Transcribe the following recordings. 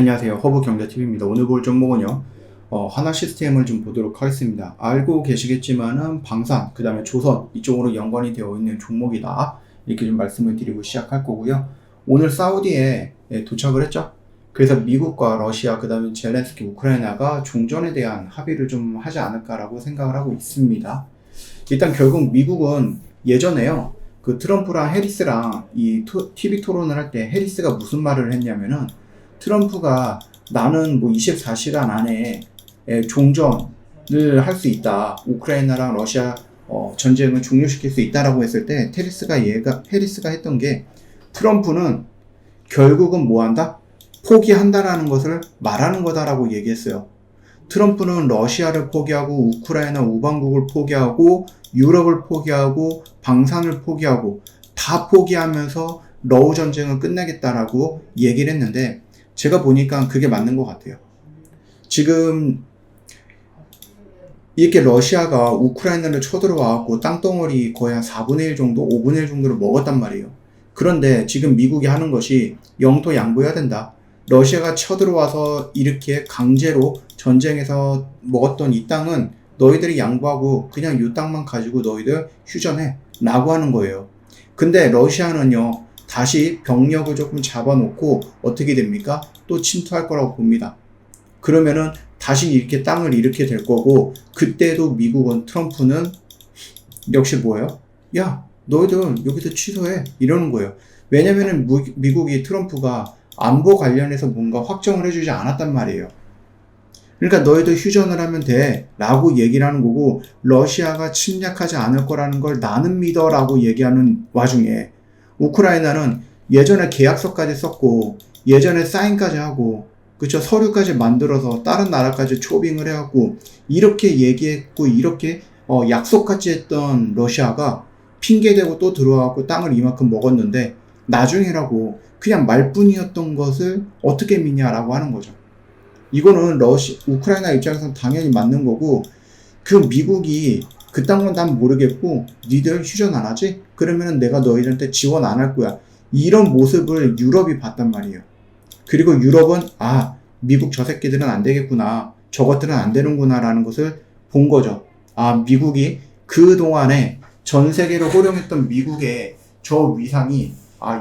안녕하세요. 허브경제TV입니다. 오늘 볼 종목은요, 하나시스템을 좀 보도록 하겠습니다. 알고 계시겠지만은 방산, 그 다음에 조선 이쪽으로 연관이 되어 있는 종목이다. 이렇게 좀 말씀을 드리고 시작할 거고요. 오늘 사우디에 도착을 했죠. 그래서 미국과 러시아, 그 다음에 젤렌스키, 우크라이나가 종전에 대한 합의를 좀 하지 않을까라고 생각을 하고 있습니다. 일단 결국 미국은 예전에요, 그 트럼프랑 해리스랑 이 TV 토론을 할 때 해리스가 무슨 말을 했냐면은, 트럼프가 나는 뭐 24시간 안에 종전을 할 수 있다. 우크라이나랑 러시아 전쟁을 종료시킬 수 있다라고 했을 때 해리스가 했던 게, 트럼프는 결국은 뭐 한다? 포기한다라는 것을 말하는 거다라고 얘기했어요. 트럼프는 러시아를 포기하고 우크라이나 우방국을 포기하고 유럽을 포기하고 방산을 포기하고 다 포기하면서 러우 전쟁을 끝내겠다라고 얘기를 했는데, 제가 보니까 그게 맞는 것 같아요. 지금 이렇게 러시아가 우크라이나를 쳐들어와갖고 땅덩어리 거의 한 4분의 1 정도, 5분의 1 정도를 먹었단 말이에요. 그런데 지금 미국이 하는 것이 영토 양보해야 된다. 러시아가 쳐들어와서 이렇게 강제로 전쟁에서 먹었던 이 땅은 너희들이 양보하고 그냥 이 땅만 가지고 너희들 휴전해 라고 하는 거예요. 근데 러시아는요, 다시 병력을 조금 잡아놓고 어떻게 됩니까? 또 침투할 거라고 봅니다. 그러면은 다시 이렇게 땅을 잃게 될 거고, 그때도 미국은, 트럼프는 역시 뭐예요? 야, 너희들 여기서 취소해 이러는 거예요. 왜냐면은 미국이, 트럼프가 안보 관련해서 뭔가 확정을 해주지 않았단 말이에요. 그러니까 너희들 휴전을 하면 돼 라고 얘기를 하는 거고, 러시아가 침략하지 않을 거라는 걸 나는 믿어 라고 얘기하는 와중에, 우크라이나는 예전에 계약서까지 썼고 예전에 사인까지 하고, 그쵸, 서류까지 만들어서 다른 나라까지 초빙을 해갖고 이렇게 얘기했고 이렇게 약속같이 했던 러시아가 핑계대고 또 들어와갖고 땅을 이만큼 먹었는데, 나중이라고 그냥 말뿐이었던 것을 어떻게 믿냐라고 하는 거죠. 이거는 우크라이나 입장에서는 당연히 맞는 거고, 그 미국이 그딴 건 난 모르겠고 니들 휴전 안 하지? 그러면은 내가 너희들한테 지원 안 할 거야. 이런 모습을 유럽이 봤단 말이에요. 그리고 유럽은 미국 저 새끼들은 안 되겠구나, 저것들은 안 되는구나 라는 것을 본 거죠. 미국이 그동안에 전 세계를 호령했던 미국의 저 위상이,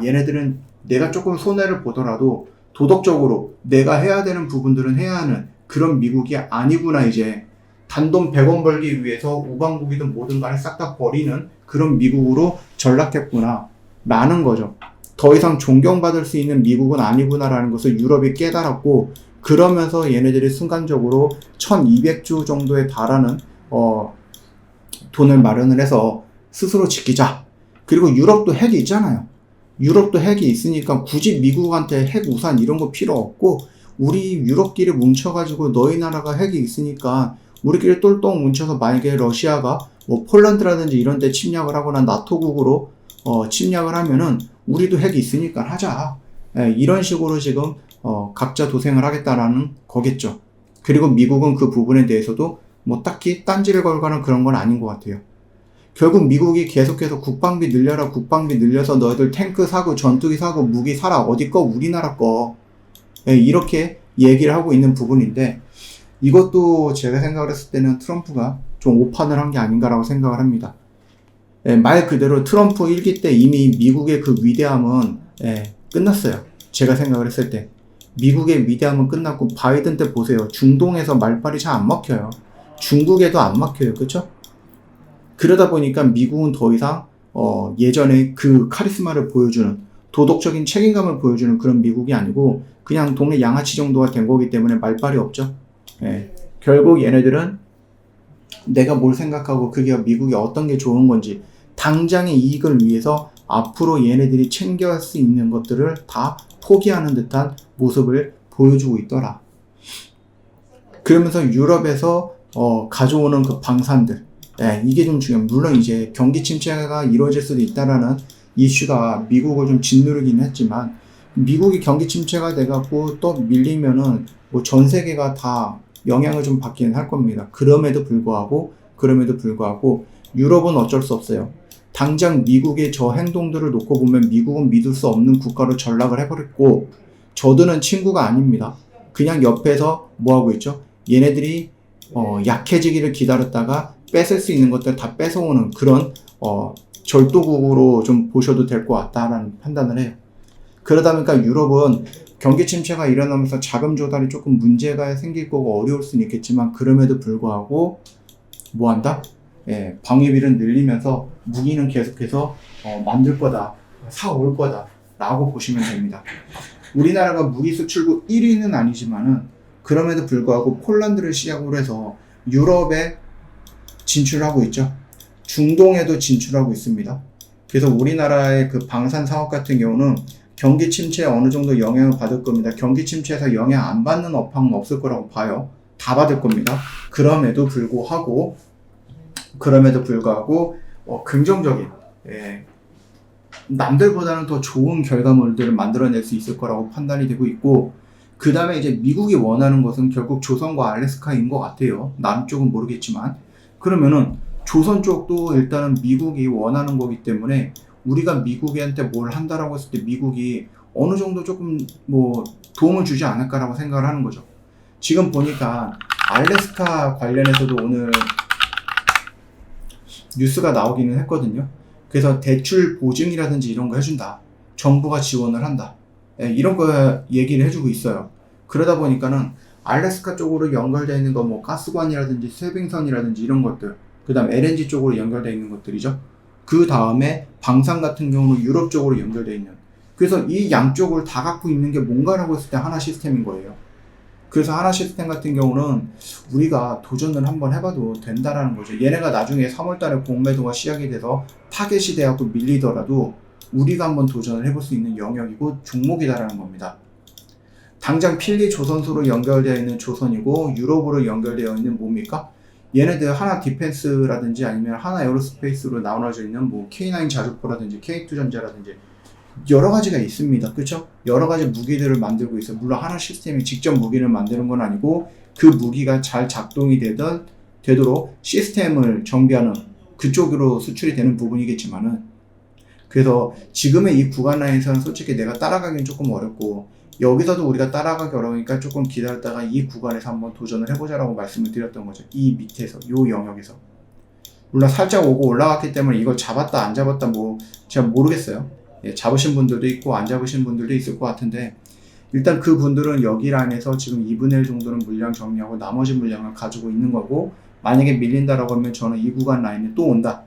얘네들은 내가 조금 손해를 보더라도 도덕적으로 내가 해야 되는 부분들은 해야 하는 그런 미국이 아니구나, 이제 단돈 100원 벌기 위해서 우방국이든 뭐든 간에 싹 다 버리는 그런 미국으로 전락했구나 라는 거죠. 더 이상 존경받을 수 있는 미국은 아니구나 라는 것을 유럽이 깨달았고, 그러면서 얘네들이 순간적으로 1200조 정도에 달하는 돈을 마련을 해서 스스로 지키자. 그리고 유럽도 핵이 있잖아요. 유럽도 핵이 있으니까 굳이 미국한테 핵 우산 이런 거 필요 없고, 우리 유럽끼리 뭉쳐가지고 너희 나라가 핵이 있으니까 우리끼리 똘똘 뭉쳐서, 만약에 러시아가 뭐 폴란드라든지 이런 데 침략을 하거나 나토국으로 침략을 하면은 우리도 핵이 있으니까 하자. 이런 식으로 지금 각자 도생을 하겠다라는 거겠죠. 그리고 미국은 그 부분에 대해서도 뭐 딱히 딴지를 걸거나 그런 건 아닌 것 같아요. 결국 미국이 계속해서 국방비 늘려라, 국방비 늘려서 너희들 탱크 사고 전투기 사고 무기 사라, 어디 거? 우리나라 거. 이렇게 얘기를 하고 있는 부분인데, 이것도 제가 생각을 했을 때는 트럼프가 좀 오판을 한 게 아닌가라고 생각을 합니다. 말 그대로 트럼프 1기 때 이미 미국의 그 위대함은 끝났어요. 제가 생각을 했을 때 미국의 위대함은 끝났고, 바이든 때 보세요. 중동에서 말빨이 잘 안 먹혀요. 중국에도 안 막혀요. 그쵸? 그러다 보니까 미국은 더 이상 예전에 그 카리스마를 보여주는, 도덕적인 책임감을 보여주는 그런 미국이 아니고 그냥 동네 양아치 정도가 된 거기 때문에 말빨이 없죠. 결국 얘네들은 내가 뭘 생각하고 그게 미국이 어떤 게 좋은 건지, 당장의 이익을 위해서 앞으로 얘네들이 챙겨갈 수 있는 것들을 다 포기하는 듯한 모습을 보여주고 있더라. 그러면서 유럽에서 가져오는 그 방산들, 이게 좀 중요해요. 물론 이제 경기 침체가 이루어질 수도 있다라는 이슈가 미국을 좀 짓누르긴 했지만, 미국이 경기 침체가 돼갖고 또 밀리면은 뭐 전 세계가 다 영향을 좀 받기는 할 겁니다. 그럼에도 불구하고 유럽은 어쩔 수 없어요. 당장 미국의 저 행동들을 놓고 보면 미국은 믿을 수 없는 국가로 전락을 해버렸고, 저들은 친구가 아닙니다. 그냥 옆에서 뭐 하고 있죠? 얘네들이 약해지기를 기다렸다가 뺏을 수 있는 것들 다 뺏어오는 그런 절도국으로 좀 보셔도 될 것 같다라는 판단을 해요. 그러다 보니까 유럽은 경기 침체가 일어나면서 자금 조달이 조금 문제가 생길 거고 어려울 수는 있겠지만 그럼에도 불구하고 뭐 한다? 방위비를 늘리면서 무기는 계속해서 만들 거다, 사올 거다 라고 보시면 됩니다. 우리나라가 무기 수출국 1위는 아니지만은 그럼에도 불구하고 폴란드를 시작으로 해서 유럽에 진출하고 있죠. 중동에도 진출하고 있습니다. 그래서 우리나라의 그 방산 사업 같은 경우는 경기 침체에 어느 정도 영향을 받을 겁니다. 경기 침체에서 영향 안 받는 업황은 없을 거라고 봐요. 다 받을 겁니다. 그럼에도 불구하고 긍정적인, 남들보다는 더 좋은 결과물들을 만들어낼 수 있을 거라고 판단이 되고 있고, 그 다음에 이제 미국이 원하는 것은 결국 조선과 알래스카인 것 같아요. 남쪽은 모르겠지만. 그러면은 조선 쪽도 일단은 미국이 원하는 거기 때문에 우리가 미국한테 뭘 한다라고 했을 때 미국이 어느 정도 조금 뭐 도움을 주지 않을까라고 생각을 하는 거죠. 지금 보니까 알래스카 관련해서도 오늘 뉴스가 나오기는 했거든요. 그래서 대출 보증이라든지 이런 거 해준다. 정부가 지원을 한다. 이런 거 얘기를 해주고 있어요. 그러다 보니까는 알래스카 쪽으로 연결되어 있는 거 뭐 가스관이라든지 쇠빙선이라든지 이런 것들, 그 다음 LNG 쪽으로 연결되어 있는 것들이죠. 그 다음에 방산 같은 경우는 유럽 쪽으로 연결되어 있는, 그래서 이 양쪽을 다 갖고 있는 게 뭔가라고 했을 때 하나 시스템인 거예요. 그래서 하나 시스템 같은 경우는 우리가 도전을 한번 해봐도 된다라는 거죠. 얘네가 나중에 3월달에 공매도가 시작이 돼서 타겟이 돼갖고 밀리더라도 우리가 한번 도전을 해볼 수 있는 영역이고 종목이다라는 겁니다. 당장 필리 조선소로 연결되어 있는 조선이고 유럽으로 연결되어 있는 뭡니까? 얘네들 하나 디펜스라든지 아니면 하나 에어로스페이스로 나눠져 있는 뭐 K9 자주포라든지 K2전자라든지 여러 가지가 있습니다. 그렇죠? 여러 가지 무기들을 만들고 있어요. 물론 하나 시스템이 직접 무기를 만드는 건 아니고 그 무기가 잘 작동이 되도록 시스템을 정비하는 그쪽으로 수출이 되는 부분이겠지만은, 그래서 지금의 이 구간 라인에서는 솔직히 내가 따라가기는 조금 어렵고 여기서도 우리가 따라가기 어려우니까 조금 기다렸다가 이 구간에서 한번 도전을 해보자라고 말씀을 드렸던 거죠. 이 밑에서, 요 영역에서. 물론 살짝 오고 올라갔기 때문에 이걸 잡았다 안 잡았다 뭐 제가 모르겠어요. 잡으신 분들도 있고 안 잡으신 분들도 있을 것 같은데, 일단 그 분들은 여기 라인에서 지금 2분의 1 정도는 물량 정리하고 나머지 물량을 가지고 있는 거고, 만약에 밀린다라고 하면 저는 이 구간 라인에 또 온다.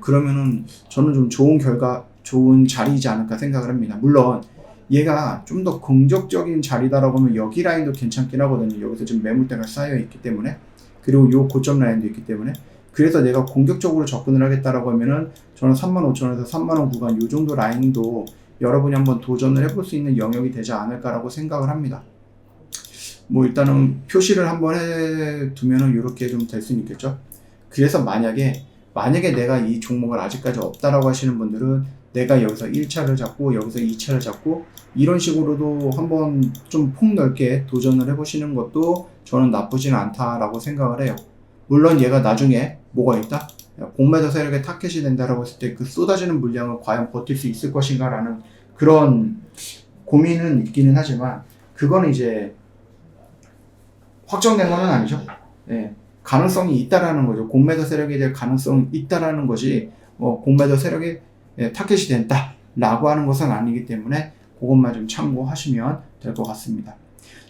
그러면은 저는 좀 좋은 자리이지 않을까 생각을 합니다. 물론 얘가 좀 더 공격적인 자리다라고 하면 여기 라인도 괜찮긴 하거든요. 여기서 지금 매물대가 쌓여 있기 때문에, 그리고 요 고점 라인도 있기 때문에. 그래서 내가 공격적으로 접근을 하겠다라고 하면은 저는 35,000원에서 30,000원 구간 요 정도 라인도 여러분이 한번 도전을 해볼 수 있는 영역이 되지 않을까라고 생각을 합니다. 뭐 일단은 표시를 한번 해두면은 이렇게 좀 될 수는 있겠죠. 그래서 만약에 내가 이 종목을 아직까지 없다라고 하시는 분들은 내가 여기서 1차를 잡고 여기서 2차를 잡고 이런 식으로도 한번 좀 폭넓게 도전을 해보시는 것도 저는 나쁘진 않다라고 생각을 해요. 물론 얘가 나중에 뭐가 있다? 공매도 세력의 타켓이 된다라고 했을 때 그 쏟아지는 물량을 과연 버틸 수 있을 것인가 라는 그런 고민은 있기는 하지만, 그거는 이제 확정된 건 아니죠. 가능성이 있다라는 거죠. 공매도 세력이 될 가능성이 있다라는 것이 공매도 세력이 타켓이 된다라고 하는 것은 아니기 때문에 그것만 좀 참고하시면 될 것 같습니다.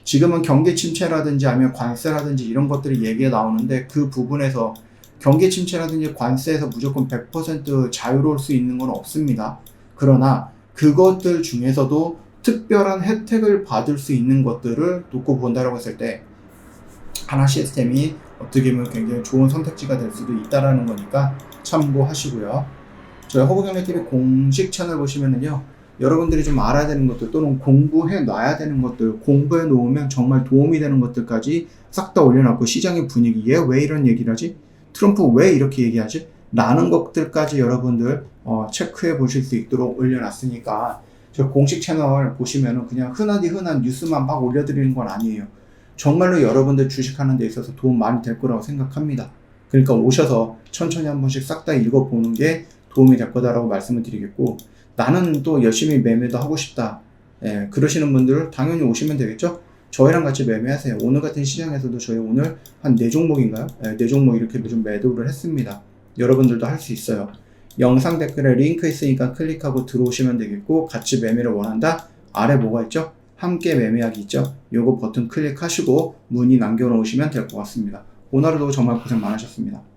지금은 경기 침체라든지 아니면 관세라든지 이런 것들이 얘기가 나오는데, 그 부분에서 경기 침체라든지 관세에서 무조건 100% 자유로울 수 있는 건 없습니다. 그러나 그것들 중에서도 특별한 혜택을 받을 수 있는 것들을 놓고 본다라고 했을 때 하나 시스템이 어떻게 보면 굉장히 좋은 선택지가 될 수도 있다라는 거니까 참고하시고요. 저희 허브경제TV 공식 채널 보시면은요, 여러분들이 좀 알아야 되는 것들 또는 공부해 놔야 되는 것들, 공부해 놓으면 정말 도움이 되는 것들까지 싹 다 올려놨고, 시장의 분위기, 얘 왜 이런 얘기를 하지? 트럼프 왜 이렇게 얘기하지? 라는 것들까지 여러분들 체크해 보실 수 있도록 올려놨으니까, 저 공식 채널 보시면은 그냥 흔한 뉴스만 막 올려드리는 건 아니에요. 정말로 여러분들 주식하는 데 있어서 도움 많이 될 거라고 생각합니다. 그러니까 오셔서 천천히 한 번씩 싹 다 읽어보는 게 도움이 될 거다라고 말씀을 드리겠고, 나는 또 열심히 매매도 하고 싶다. 그러시는 분들 당연히 오시면 되겠죠? 저희랑 같이 매매하세요. 오늘 같은 시장에서도 저희 오늘 한 4종목인가요? 네, 4종목 이렇게 좀 매도를 했습니다. 여러분들도 할 수 있어요. 영상 댓글에 링크 있으니까 클릭하고 들어오시면 되겠고, 같이 매매를 원한다? 아래 뭐가 있죠? 함께 매매하기 있죠? 요거 버튼 클릭하시고 문의 남겨놓으시면 될 것 같습니다. 오늘도 정말 고생 많으셨습니다.